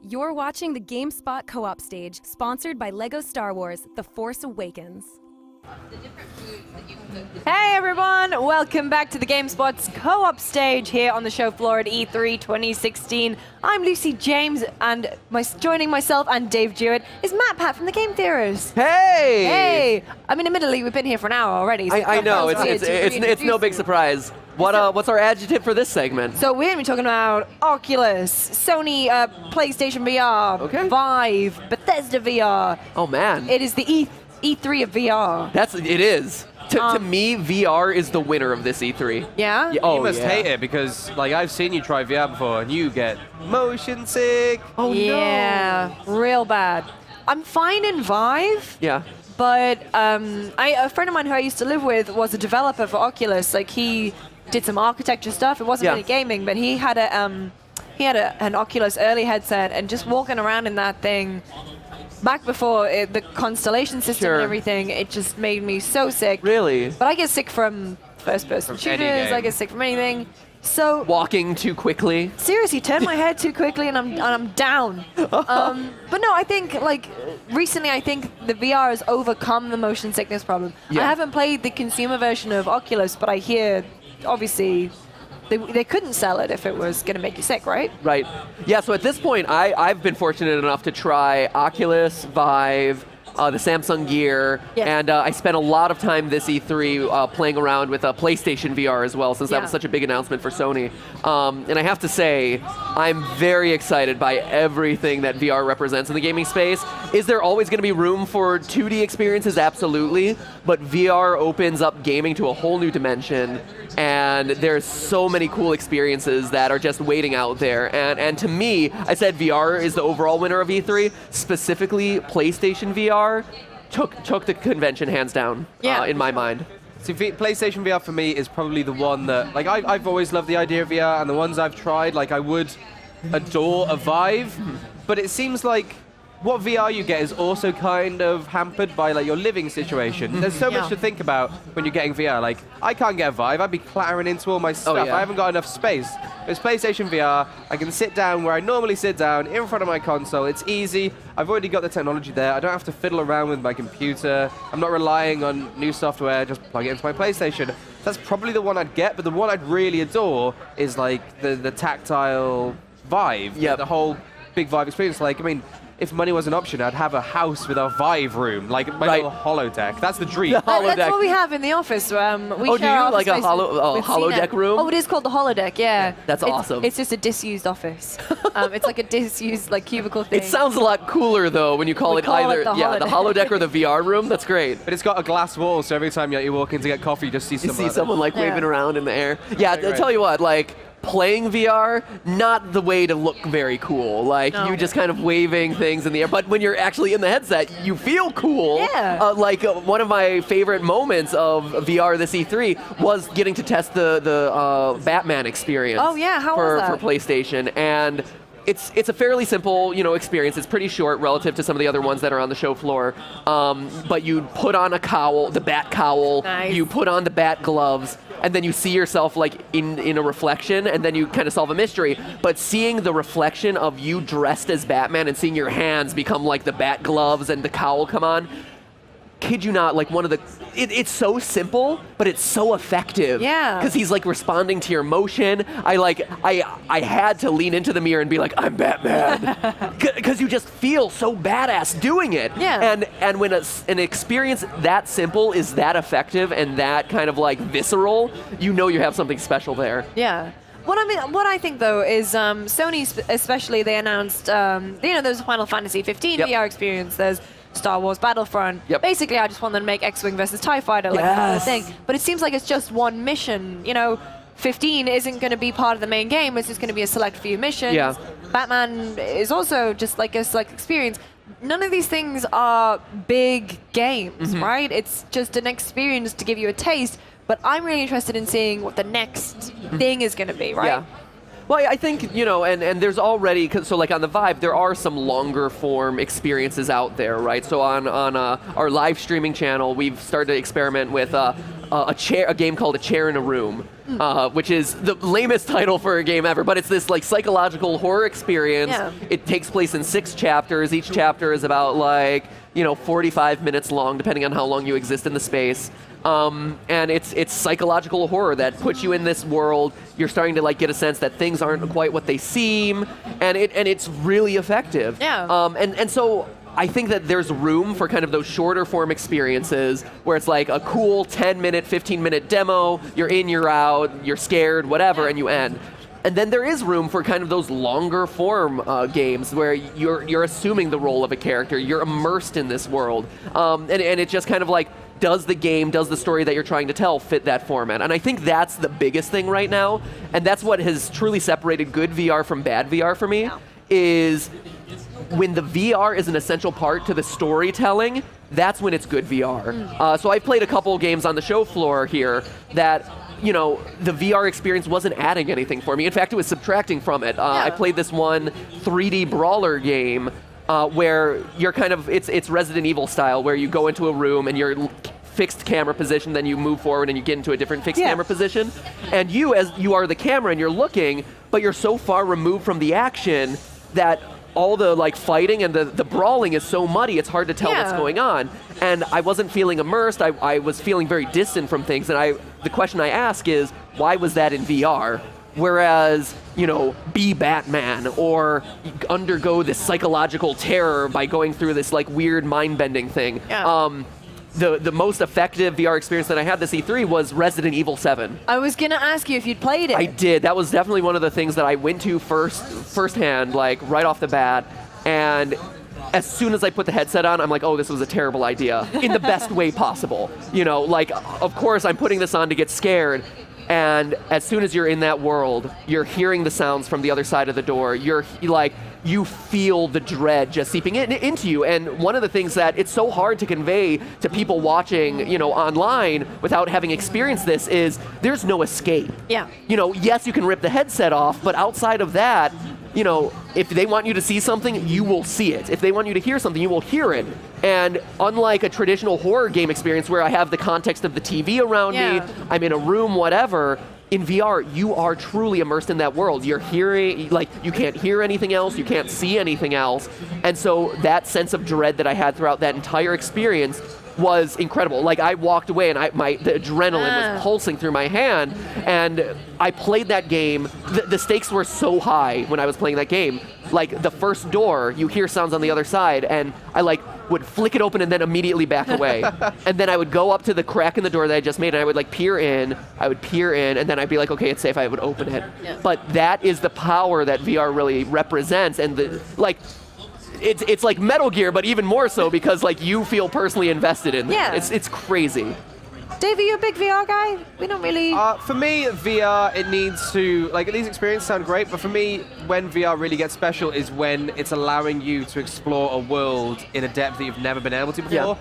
You're watching the GameSpot co-op stage, sponsored by LEGO Star Wars: The Force Awakens. Hey everyone, welcome back to the GameSpot's co-op stage here on the show floor at E3 2016. I'm Lucy James, and joining myself and Dave Jewett is MatPat from the Game Theorist. Hey! Hey! I mean, admittedly, we've been here for an hour already. So I know, it's no big surprise. What's our adjective for this segment? So we're going to be talking about Oculus, Sony PlayStation VR, Okay. Vive, Bethesda VR. Oh man. It is the E3 of VR. It is. To me, VR is the winner of this E3. Yeah? Oh, You must yeah. hate it because, like, I've seen you try VR before and you get motion sick. Oh Yeah, real bad. I'm fine in Vive. Yeah. But a friend of mine who I used to live with was a developer for Oculus. Like, he did some architecture stuff. It wasn't Yeah. really gaming, but he had an Oculus early headset, and just walking around in that thing, back before the Constellation system Sure. and everything, it just made me so sick. Really? But I get sick from first-person From any shooters. I game. get sick from anything. So Walking too quickly. seriously, turn my head too quickly and I'm down. But no, I think recently I think the VR has overcome the motion sickness problem. Yeah. I haven't played the consumer version of Oculus, but I hear obviously they couldn't sell it if it was going to make you sick, right? Right. Yeah, so at this point, I've been fortunate enough to try Oculus, Vive, the Samsung Gear, Yes. and I spent a lot of time this E3 playing around with PlayStation VR as well, since that was Yeah. such a big announcement for Sony. And I have to say, I'm very excited by everything that VR represents in the gaming space. Is there always going to be room for 2D experiences? Absolutely. But VR opens up gaming to a whole new dimension, and there's so many cool experiences that are just waiting out there. And to me, I said VR is the overall winner of E3. Specifically, PlayStation VR took the convention hands down, Yeah. in my mind. See, PlayStation VR for me is probably the one that, like, I've always loved the idea of VR, and the ones I've tried, like, I would adore a Vive, but it seems like what VR you get is also kind of hampered by, like, your living situation. There's so Yeah. much to think about when you're getting VR. Like, I can't get a Vive. I'd be clattering into all my stuff. yeah. I haven't got enough space. It's PlayStation VR. I can sit down where I normally sit down in front of my console. It's easy. I've already got the technology there. I don't have to fiddle around with my computer. I'm not relying on new software. Just plug it into my PlayStation. That's probably the one I'd get, but the one I'd really adore is, like, the tactile Vive. Yep. The whole big Vive experience. Like, I mean, if money was an option, I'd have a house with a Vive room, like my Right. little holodeck. That's the dream. The holodeck. That's what we have in the office. We Oh, do share you? our Like a office with holodeck CNET. room? Oh, it is called the holodeck. Yeah. That's awesome. It's just a disused office. It's like a disused cubicle thing. It sounds a lot cooler, though, when you call We it call it either the the holodeck or the VR room. That's great. But it's got a glass wall, so every time you walk in to get coffee, you just see You someone. see someone like Yeah. waving around in the air. Yeah, Right, I tell you what, like playing VR, not the way to look very cool. Like No. you just kind of waving things in the air. But when you're actually in the headset, you feel cool. Yeah. One of my favorite moments of VR this E3 was getting to test the Batman experience. Oh, yeah, how for, was that? for PlayStation. And it's a fairly simple, experience. It's pretty short relative to some of the other ones that are on the show floor. But you put on a cowl, the bat cowl. Nice. You put on the bat gloves, and then you see yourself like in a reflection, and then you kind of solve a mystery. But seeing the reflection of you dressed as Batman and seeing your hands become like the bat gloves and the cowl come on. Kid you not, like it's so simple, but it's so effective. Yeah. Because he's like responding to your motion. I had to lean into the mirror and be like, I'm Batman. Because you just feel so badass doing it. Yeah. And when an experience that simple is that effective and that kind of like visceral, you know you have something special there. Yeah. What I think though is Sony especially, they announced there's Final Fantasy 15 Yep. VR experience. There's Star Wars Battlefront. Yep. Basically, I just want them to make X-Wing versus TIE Fighter like Yes. the thing. But it seems like it's just one mission. 15 isn't going to be part of the main game. It's just going to be a select few missions. Yeah. Batman is also just like a select experience. None of these things are big games, Mm-hmm. right? It's just an experience to give you a taste. But I'm really interested in seeing what the next thing is going to be, right? Yeah. Well, I think, and there's already, so like on the Vive, there are some longer form experiences out there, right? So on our live streaming channel, we've started to experiment with a game called A Chair in a Room, which is the lamest title for a game ever, but it's this like psychological horror experience. Yeah. It takes place in 6 chapters. Each chapter is about 45 minutes long, depending on how long you exist in the space. And it's psychological horror that puts you in this world. You're starting to get a sense that things aren't quite what they seem, and it's really effective. Yeah. And so I think that there's room for kind of those shorter form experiences where it's like a cool 10-minute, 15-minute demo. You're in, you're out, you're scared, whatever, and you end. And then there is room for kind of those longer form games where you're assuming the role of a character. You're immersed in this world, and it just kind of does the story that you're trying to tell fit that format? And I think that's the biggest thing right now, and that's what has truly separated good VR from bad VR for me, is when the VR is an essential part to the storytelling, that's when it's good VR. So I've played a couple games on the show floor here that, the VR experience wasn't adding anything for me. In fact, it was subtracting from it. I played this one 3D brawler game where you're it's Resident Evil style, where you go into a room and you're fixed camera position, then you move forward and you get into a different fixed camera position. And you are the camera and you're looking, but you're so far removed from the action that all the fighting and the brawling is so muddy, it's hard to tell what's going on. And I wasn't feeling immersed, I was feeling very distant from things, and the question I ask is, why was that in VR? Whereas, be Batman or undergo this psychological terror by going through this weird mind-bending thing. Yeah. The most effective VR experience that I had this E3 was Resident Evil 7. I was going to ask you if you'd played it. I did. That was definitely one of the things that I went to firsthand, right off the bat. And as soon as I put the headset on, I'm like, oh, this was a terrible idea, in the best way possible. Of course, I'm putting this on to get scared. And as soon as you're in that world, you're hearing the sounds from the other side of the door. You feel the dread just seeping into you. And one of the things that it's so hard to convey to people watching, online without having experienced this is there's no escape. Yeah. Yes, you can rip the headset off, but outside of that, if they want you to see something, you will see it. If they want you to hear something, you will hear it. And unlike a traditional horror game experience where I have the context of the TV around me, I'm in a room, whatever, in VR, you are truly immersed in that world. You're hearing, you can't hear anything else, you can't see anything else. And so that sense of dread that I had throughout that entire experience was incredible. I walked away and the adrenaline was pulsing through my hand, and I played that game. The stakes were so high when I was playing that game. The first door, you hear sounds on the other side, and I would flick it open and then immediately back away. And then I would go up to the crack in the door that I just made, and I would peer in, and then I'd be like, okay, it's safe, I would open it. Yeah. But that is the power that VR really represents, and it's like Metal Gear, but even more so because you feel personally invested in it. Yeah. It's crazy. Dave, are you a big VR guy? We don't really... For me, VR, it needs to... these experiences sound great, but for me, when VR really gets special is when it's allowing you to explore a world in a depth that you've never been able to before.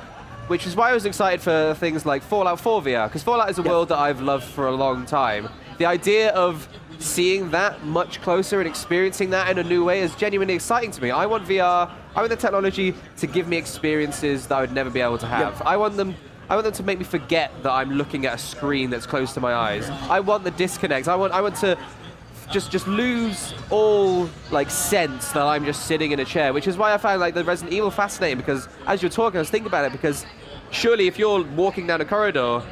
Which is why I was excited for things like Fallout 4 VR, because Fallout is a world that I've loved for a long time. The idea of seeing that much closer and experiencing that in a new way is genuinely exciting to me. I want VR, I want the technology to give me experiences that I would never be able to have. I want them to make me forget that I'm looking at a screen that's close to my eyes. I want the disconnect. I want to just lose all sense that I'm just sitting in a chair, which is why I found the Resident Evil fascinating, because as you're talking, I was thinking about it, because surely if you're walking down a corridor,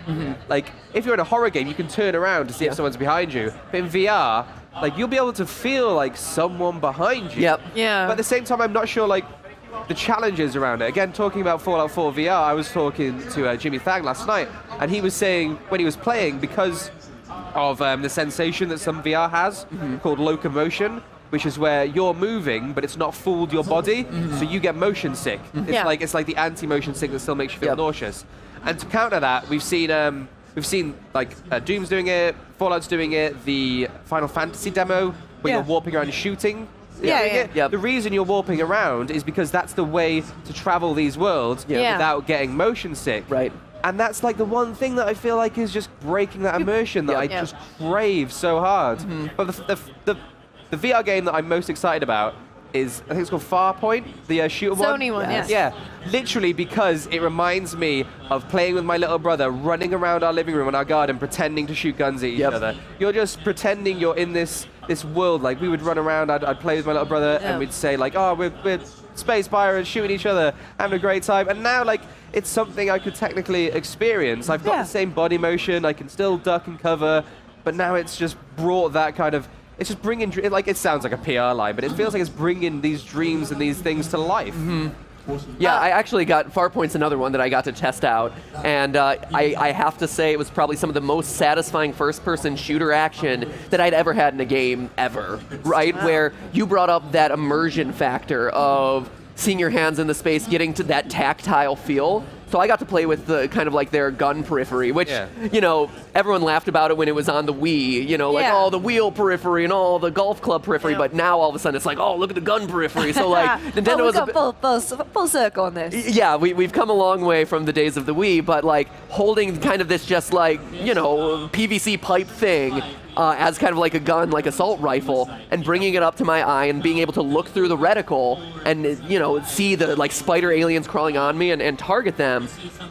if you're in a horror game, you can turn around to see if someone's behind you. But in VR, you'll be able to feel someone behind you. Yep. Yeah. But at the same time, I'm not sure the challenges around it. Again, talking about Fallout 4 VR, I was talking to Jimmy Thang last night, and he was saying when he was playing, because of the sensation that some VR has, called locomotion, which is where you're moving, but it's not fooled your body, so you get motion sick. It's like the anti-motion sick that still makes you feel nauseous. And to counter that, we've seen Doom's doing it, Fallout's doing it, the Final Fantasy demo where you're warping around and shooting. The reason you're warping around is because that's the way to travel these worlds without getting motion sick. Right. And that's the one thing that I feel is just breaking that immersion that I just crave so hard. But the VR game that I'm most excited about is, I think it's called Farpoint, the shooter one. Sony one, yes. Yeah, literally because it reminds me of playing with my little brother, running around our living room and our garden, pretending to shoot guns at each other. You're just pretending you're in this world. Like, we would run around, I'd play with my little brother, and we'd say, like, oh, we're space pirates shooting each other, having a great time. And now, like, it's something I could technically experience. I've got the same body motion, I can still duck and cover, but now it's just brought that kind of, it's just bringing, like, it sounds like a PR line, but it feels like it's bringing these dreams and these things to life. Yeah, I actually got Farpoint's another one that I got to test out, and I have to say it was probably some of the most satisfying first-person shooter action that I'd ever had in a game ever, right? Where you brought up that immersion factor of seeing your hands in the space, getting to that tactile feel. So I got to play with the kind of like their gun periphery, which, you know, everyone laughed about it when it was on the Wii, you know, like, oh, the wheel periphery and all the golf club periphery, but now all of a sudden it's like, oh, look at the gun periphery. So like, Nintendo was full circle on this. Yeah, we've come a long way from the days of the Wii, but like holding kind of this just like, you know, PVC pipe thing as kind of like a gun, like assault rifle, and bringing it up to my eye and being able to look through the reticle and, you know, see the like spider aliens crawling on me and target them.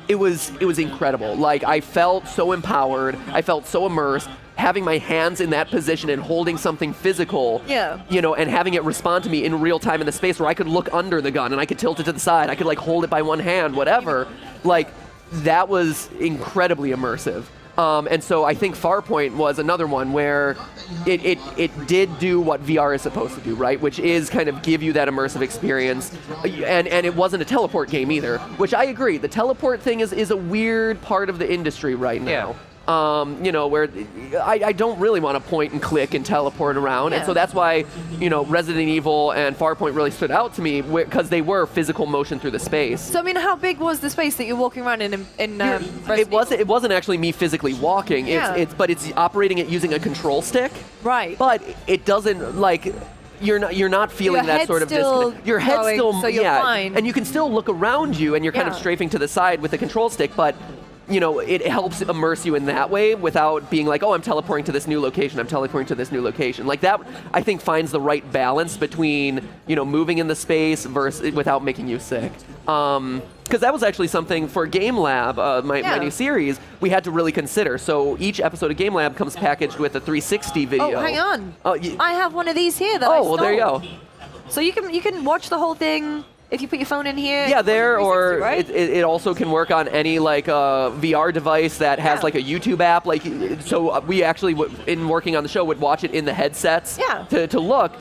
It was incredible. Like, I felt so empowered. I felt so immersed. Having my hands in that position and holding something physical, you know, and having it respond to me in real time in the space where I could look under the gun and I could tilt it to the side. I could like hold it by one hand, whatever. Like, that was incredibly immersive. And so I think Farpoint was another one where it did do what VR is supposed to do, right? Which is kind of give you that immersive experience. And it wasn't a teleport game either, which I agree. The teleport thing is a weird part of the industry right now. You know, where I don't really want to point and click and teleport around. And so that's why, you know, Resident Evil and Farpoint really stood out to me because they were physical motion through the space. So, I mean, how big was the space that you're walking around in it wasn't actually me physically walking. But it's operating it using a control stick. Right. But it doesn't, like, you're not feeling that sort of disconnect. Your head's still, so you're fine. And you can still look around you, and you're kind of strafing to the side with the control stick, but you know, it helps immerse you in that way without being like, oh, I'm teleporting to this new location, I'm teleporting to this new location. Like that, I think, finds the right balance between, you know, moving in the space versus without making you sick. Because that was actually something for Game Lab, my new series, we had to really consider. So each episode of Game Lab comes packaged with a 360 video. Oh, hang on. I have one of these here that I stole. Well, there you go. So you can watch the whole thing if you put your phone in here. Yeah, there, or right? it also can work on any like VR device that has like a YouTube app. Like, so we actually, in working on the show, would watch it in the headsets to look,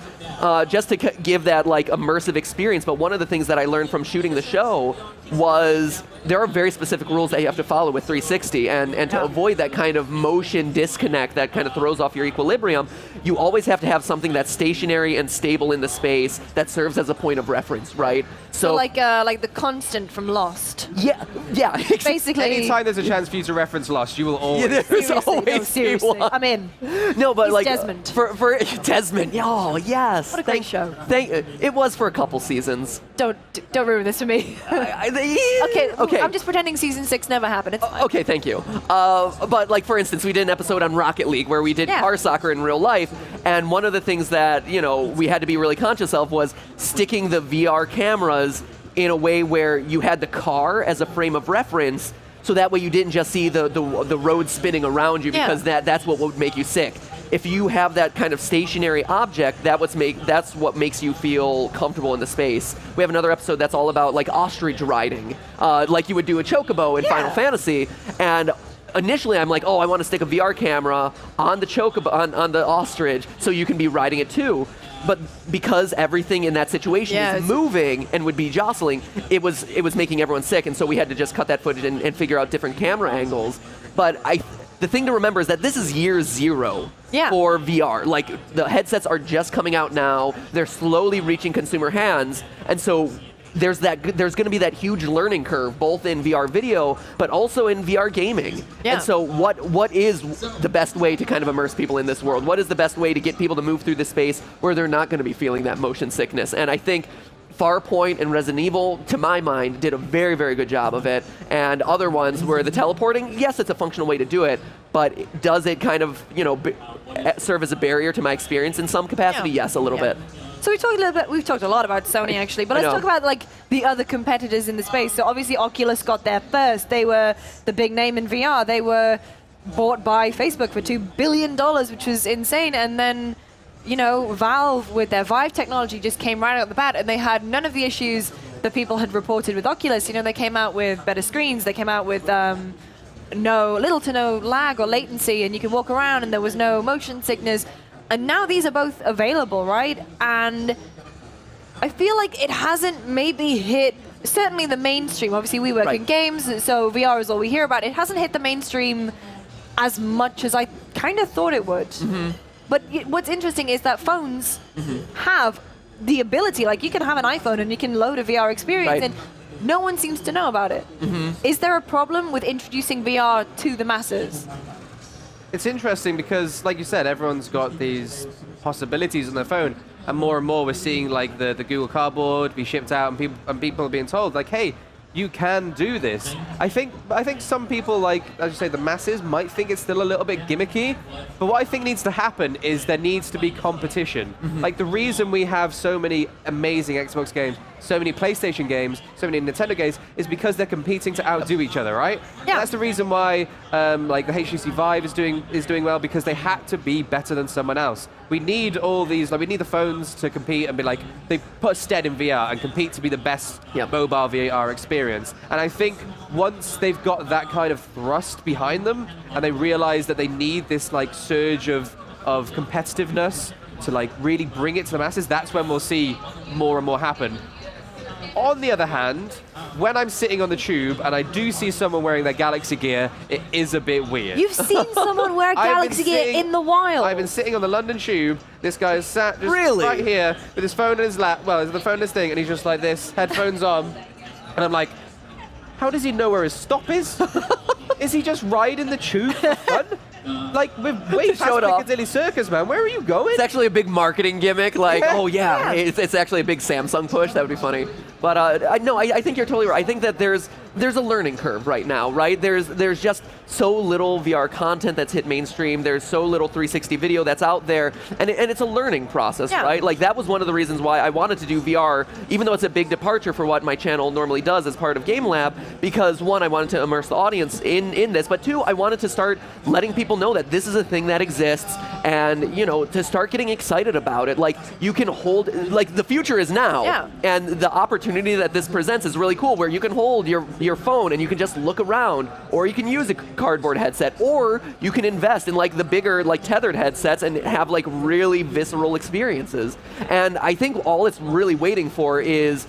just to give that like immersive experience. But one of the things that I learned from shooting the show was there are very specific rules that you have to follow with 360, and to avoid that kind of motion disconnect that kind of throws off your equilibrium, you always have to have something that's stationary and stable in the space that serves as a point of reference, right? So like the constant from Lost. Yeah. Basically, anytime there's a chance for you to reference Lost, you will always. Seriously, I'm in. No, but He's like Desmond. For Desmond. Oh yes. What a great show. It was for a couple seasons. Don't ruin this for me. Okay. I'm just pretending season 6 never happened. It's fine. Okay, thank you. But like for instance, we did an episode on Rocket League where we did car soccer in real life, and one of the things that, you know, we had to be really conscious of was sticking the VR cameras in a way where you had the car as a frame of reference, so that way you didn't just see the road spinning around you, because that's what would make you sick. If you have that kind of stationary object, that's what makes you feel comfortable in the space. We have another episode that's all about like ostrich riding, like you would do a chocobo in Final Fantasy. And initially I'm like, oh, I want to stick a VR camera on the chocobo, on the ostrich, so you can be riding it too. But because everything in that situation is moving and would be jostling, it was making everyone sick, and so we had to just cut that footage and figure out different camera angles. But the thing to remember is that this is year 0 for VR. Like, the headsets are just coming out now. They're slowly reaching consumer hands, and so there's going to be that huge learning curve, both in VR video, but also in VR gaming. And so what is the best way to kind of immerse people in this world? What is the best way to get people to move through the space where they're not going to be feeling that motion sickness? And I think Farpoint and Resident Evil, to my mind, did a very, very good job of it. And other ones where the teleporting, yes, it's a functional way to do it, but does it kind of, you know, serve as a barrier to my experience in some capacity? Yes, a little bit. So we've talked a lot about Sony actually, but let's talk about like the other competitors in the space. So obviously Oculus got there first. They were the big name in VR. They were bought by Facebook for $2 billion, which was insane. And then, you know, Valve with their Vive technology just came right out the bat, and they had none of the issues that people had reported with Oculus. You know, they came out with better screens. They came out with little to no lag or latency, and you can walk around and there was no motion sickness. And now these are both available, right? And I feel like it hasn't maybe hit, certainly the mainstream. Obviously we work in games, so VR is all we hear about. It hasn't hit the mainstream as much as I kind of thought it would. But what's interesting is that phones have the ability, like you can have an iPhone and you can load a VR experience, and no one seems to know about it. Is there a problem with introducing VR to the masses? It's interesting because, like you said, everyone's got these possibilities on their phone, and more we're seeing like the Google Cardboard be shipped out, and people are being told like, hey, you can do this. I think some people, like, as you say, the masses might think it's still a little bit gimmicky, but what I think needs to happen is there needs to be competition. Like, the reason we have so many amazing Xbox games, so many PlayStation games, so many Nintendo games, is because they're competing to outdo each other, right? Yeah. That's the reason why, like, the HTC Vive is doing well, because they had to be better than someone else. We need all these, like, we need the phones to compete and be like, they put a stead in VR and compete to be the best mobile VR experience. And I think once they've got that kind of thrust behind them, and they realize that they need this, like, surge of competitiveness to, like, really bring it to the masses, that's when we'll see more and more happen. On the other hand, when I'm sitting on the tube and I do see someone wearing their Galaxy gear, it is a bit weird. You've seen someone wear Galaxy gear in the wild? I've been sitting on the London tube. This guy is sat just right here with his phone in his lap. Well, the phone in his thing, and he's just like this, headphones on. And I'm like, how does he know where his stop is? Is he just riding the tube for fun? Like, we're way past Piccadilly Circus, man. Where are you going? It's actually a big marketing gimmick. Like, oh yeah, it's actually a big Samsung push. That would be funny. But I think you're totally right. I think that there's a learning curve right now, right? There's just so little VR content that's hit mainstream. There's so little 360 video that's out there, and it's a learning process, right? Like, that was one of the reasons why I wanted to do VR, even though it's a big departure for what my channel normally does as part of Game Lab, because one, I wanted to immerse the audience in this, but two, I wanted to start letting people know that this is a thing that exists, and, you know, to start getting excited about it. Like, you can hold, like, the future is now, and the opportunity that this presents is really cool, where you can hold your phone and you can just look around, or you can use a cardboard headset, or you can invest in, like, the bigger, like, tethered headsets and have, like, really visceral experiences. And I think all it's really waiting for is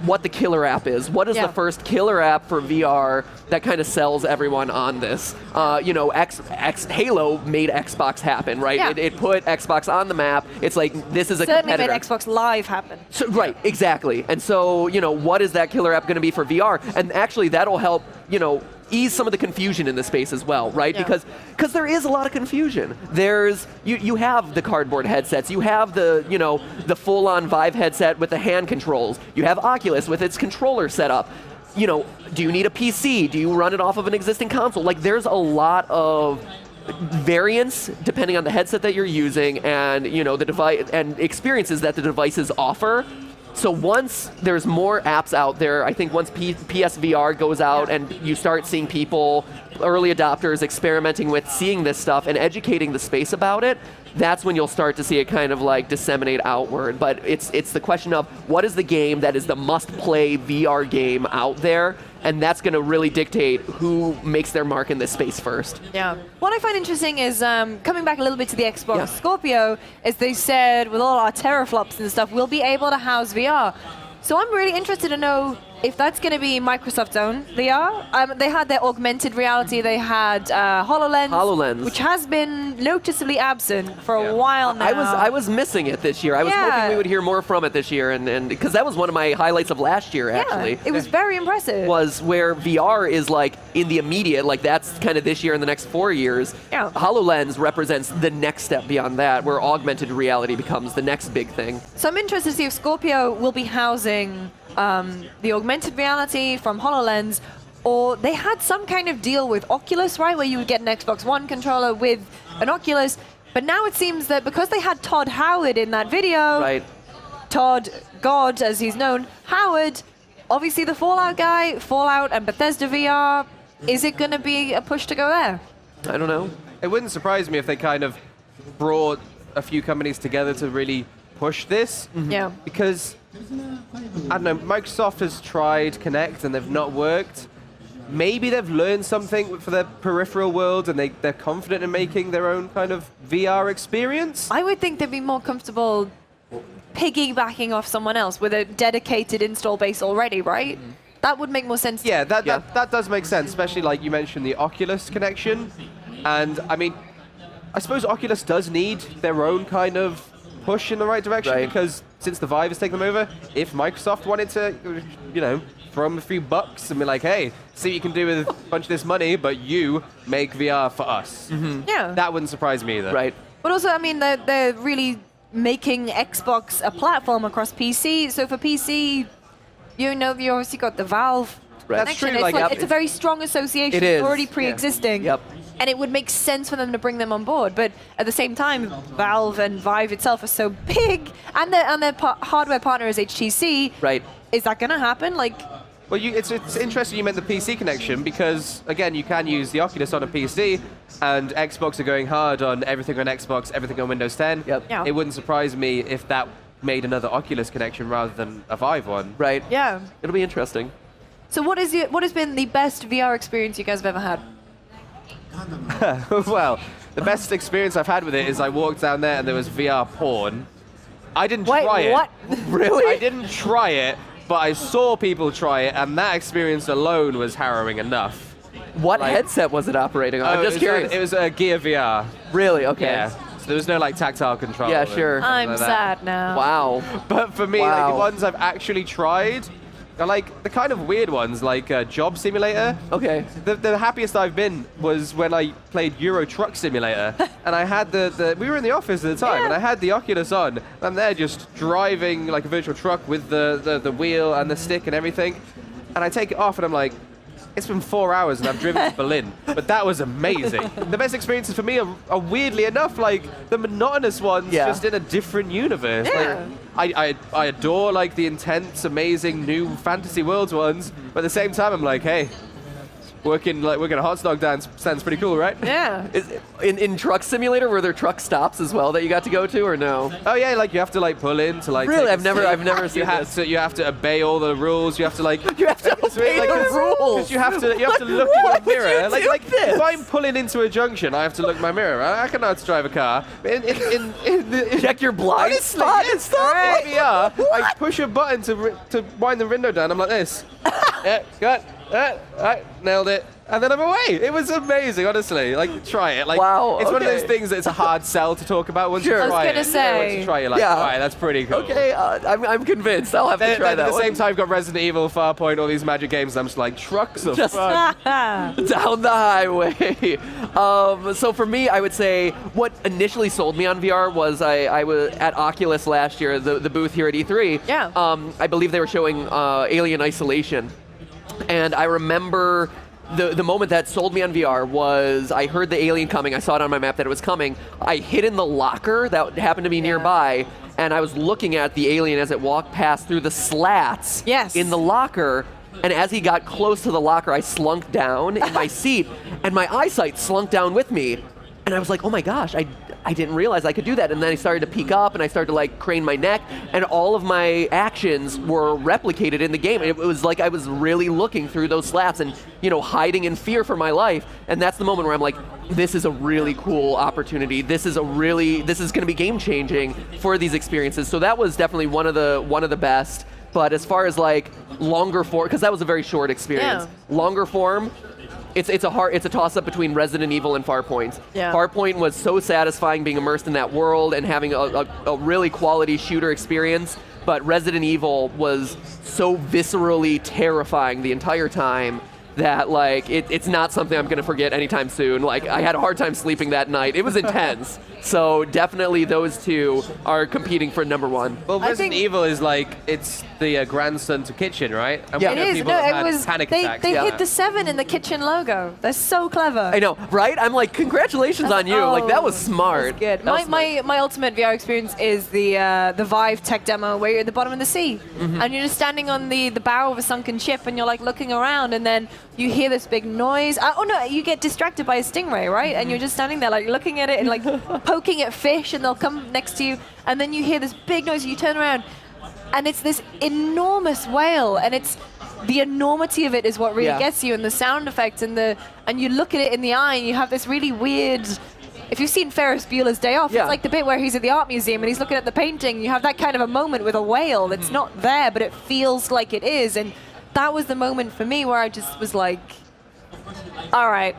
what the killer app is. What is the first killer app for VR that kind of sells everyone on this? You know, Halo made Xbox happen, right? It put Xbox on the map. It's like, this is a competitor. Certainly made Xbox Live happen. So, right, exactly. And so, you know, what is that killer app going to be for VR? And actually, that'll help, you know, ease some of the confusion in the space as well, right? Because there is a lot of confusion. There's, you have the cardboard headsets, you have the, you know, the full-on Vive headset with the hand controls, you have Oculus with its controller setup. You know, do you need a PC? Do you run it off of an existing console? Like, there's a lot of variance depending on the headset that you're using, and, you know, the device and experiences that the devices offer. So once there's more apps out there, I think once PSVR goes out and you start seeing people, early adopters, experimenting with seeing this stuff and educating the space about it, that's when you'll start to see it kind of like disseminate outward. But it's the question of what is the game that is the must-play VR game out there, and that's going to really dictate who makes their mark in this space first. Yeah. What I find interesting is, coming back a little bit to the Xbox Scorpio, is they said with all our teraflops and stuff, we'll be able to house VR. So I'm really interested to know if that's going to be Microsoft's own VR. They had their augmented reality, they had HoloLens, which has been noticeably absent for a while now. I was missing it this year. I was hoping we would hear more from it this year, and because that was one of my highlights of last year, actually. It was very impressive. Was where VR is like in the immediate, like that's kind of this year and the next 4 years. Yeah. HoloLens represents the next step beyond that, where augmented reality becomes the next big thing. So I'm interested to see if Scorpio will be housing the augmented reality from HoloLens, or they had some kind of deal with Oculus, right, where you would get an Xbox One controller with an Oculus, but now it seems that because they had Todd Howard in that video, Todd, God, as he's known, Howard, obviously the Fallout guy, Fallout and Bethesda VR. Is it going to be a push to go there? I don't know. It wouldn't surprise me if they kind of brought a few companies together to really push this. Yeah. Because, I don't know, Microsoft has tried Kinect and they've not worked. Maybe they've learned something for their peripheral world and they're confident in making their own kind of VR experience. I would think they'd be more comfortable piggybacking off someone else with a dedicated install base already, right? That would make more sense. Yeah, that does make sense, especially like you mentioned the Oculus connection. And I mean, I suppose Oculus does need their own kind of push in the right direction because since the Vive has taken them over, if Microsoft wanted to, you know, throw them a few bucks and be like, hey, see what you can do with a bunch of this money, but you make VR for us. Yeah. That wouldn't surprise me either. Right. But also, I mean, they're really making Xbox a platform across PC. So for PC, you know, you obviously got the Valve Right. That's connection. true, It's, like, it's a very strong association. It is. It's already Yeah. pre-existing. Yep. And it would make sense for them to bring them on board. But at the same time, Valve and Vive itself are so big, and their hardware partner is HTC. Right. Is that going to happen? Like, Well, it's interesting you meant the PC connection because, again, you can use the Oculus on a PC, and Xbox are going hard on everything on Xbox, everything on Windows 10. Yep. Yeah. It wouldn't surprise me if that made another Oculus connection rather than a Vive one. Right. yeah. It'll be interesting. So what has been the best VR experience you guys have ever had? Well, the best experience I've had with it is I walked down there and there was VR porn. I didn't try it. what? Really? I didn't try it, but I saw people try it, and that experience alone was harrowing enough. What Like- headset was it operating on? I'm just curious. It was a Gear VR. Really? Okay. Yeah. So there was no like tactile control. Yeah, and sure. things I'm like that. sad now. Wow. But for me, like, Wow. the ones I've actually tried are like the kind of weird ones, like Job Simulator. Okay. The happiest I've been was when I played Euro Truck Simulator, and I had we were in the office at the time, Yeah. and I had the Oculus on, and I'm there just driving like a virtual truck with the wheel and the stick and everything, and I take it off, and I'm like, it's been 4 hours and I've driven to Berlin, but that was amazing. The best experiences for me are weirdly enough like the monotonous ones, Yeah. just in a different universe. Yeah. Like, I adore like the intense, amazing new fantasy worlds ones, but at the same time I'm like, hey, working a hot dog dance sounds pretty cool, right? Yeah. In Truck Simulator, were there truck stops as well that you got to go to, or no? Oh yeah, like you have to like pull in to like. Really? take a I've never seat. seen You have this. to obey all the rules. You have to like. You have to It's obey like, the rules. 'cause you have to look Why in the would you mirror. do Like this? if I'm pulling into a junction, I have to look in my mirror. I can know how to drive a car. In the, Check your blind honestly, spot yes, and stuff? in VR, I push a button to wind the window down. I'm like this. Yeah, got. Nailed it. And then I'm away. It was amazing, honestly. Like, try it. Like, Wow, it's one of okay. those things that it's a hard sell to talk about once Sure. you I was try gonna it. say. Once you try it, you're like, Yeah. all right, that's pretty cool. Okay, I'm convinced. I'll have to Then, try at that the one. same time, got Resident Evil, Farpoint, all these magic games. And I'm just like, trucks of Just- fun. Down the highway. So for me, I would say what initially sold me on VR was I was at Oculus last year, the booth here at E3. Yeah. I believe they were showing Alien Isolation. And I remember the moment that sold me on VR was I heard the alien coming. I saw it on my map that it was coming. I hid in the locker that happened to be nearby, and I was looking at the alien as it walked past through the slats Yes. in the locker. And as he got close to the locker, I slunk down in my seat, and my eyesight slunk down with me. And I was like, oh my gosh, I didn't realize I could do that. And then I started to peek up, and I started to like crane my neck, and all of my actions were replicated in the game. And it was like I was really looking through those slats and, you know, hiding in fear for my life. And that's the moment where I'm like, this is a really cool opportunity. This is going to be game changing for these experiences. So that was definitely one of the best. But as far as like longer form, because that was a very short experience. Yeah. Longer form, it's a toss-up between Resident Evil and Farpoint. Yeah. Farpoint was so satisfying being immersed in that world and having a really quality shooter experience, but Resident Evil was so viscerally terrifying the entire time that like it's not something I'm going to forget anytime soon. Like I had a hard time sleeping that night. It was intense. So definitely those two are competing for number one. Well, I Resident think- Evil is like, it's the grandson to Kitchen, right? And Yeah. we It know is. people No, have it had was. panic They attacks. hid the 7 in the Kitchen logo. They're so clever. I know, right? I'm like, congratulations on you. Like that was smart. Good. That was smart. My ultimate VR experience is the Vive tech demo where you're at the bottom of the sea and you're just standing on the bow of a sunken ship and you're like looking around and then you hear this big noise. Oh no, you get distracted by a stingray, right? And you're just standing there like looking at it and like poking at fish and they'll come next to you and then you hear this big noise and you turn around and it's this enormous whale and it's the enormity of it is what really Yeah. gets you and the sound effects and you look at it in the eye and you have this really weird. If you've seen Ferris Bueller's Day Off, Yeah. it's like the bit where he's at the art museum and he's looking at the painting. You have that kind of a moment with a whale that's not there, but it feels like it is. And that was the moment for me where I just was like, all right,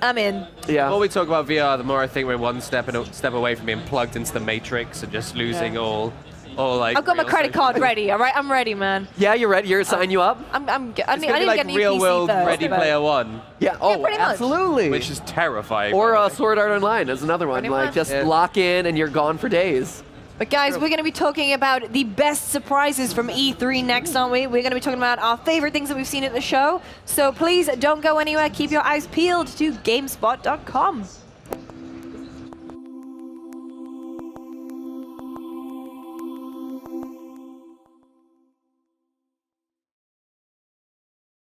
I'm in. Yeah. The more we talk about VR, the more I think we're one step away from being plugged into the Matrix and just losing all like. I've got my real credit social- card ready, all right? I'm ready, man. Yeah, you're ready. You're sign you up. I It's need gonna be to get like a new real PC world first, Ready but- Player One, Yeah. Oh, pretty much. absolutely. which is terrifying. Or by the way. Sword Art Online is another one. Pretty Like much. just Yeah. lock in and you're gone for days. But guys, we're going to be talking about the best surprises from E3 next, aren't we? We're going to be talking about our favorite things that we've seen at the show. So please don't go anywhere. Keep your eyes peeled to GameSpot.com.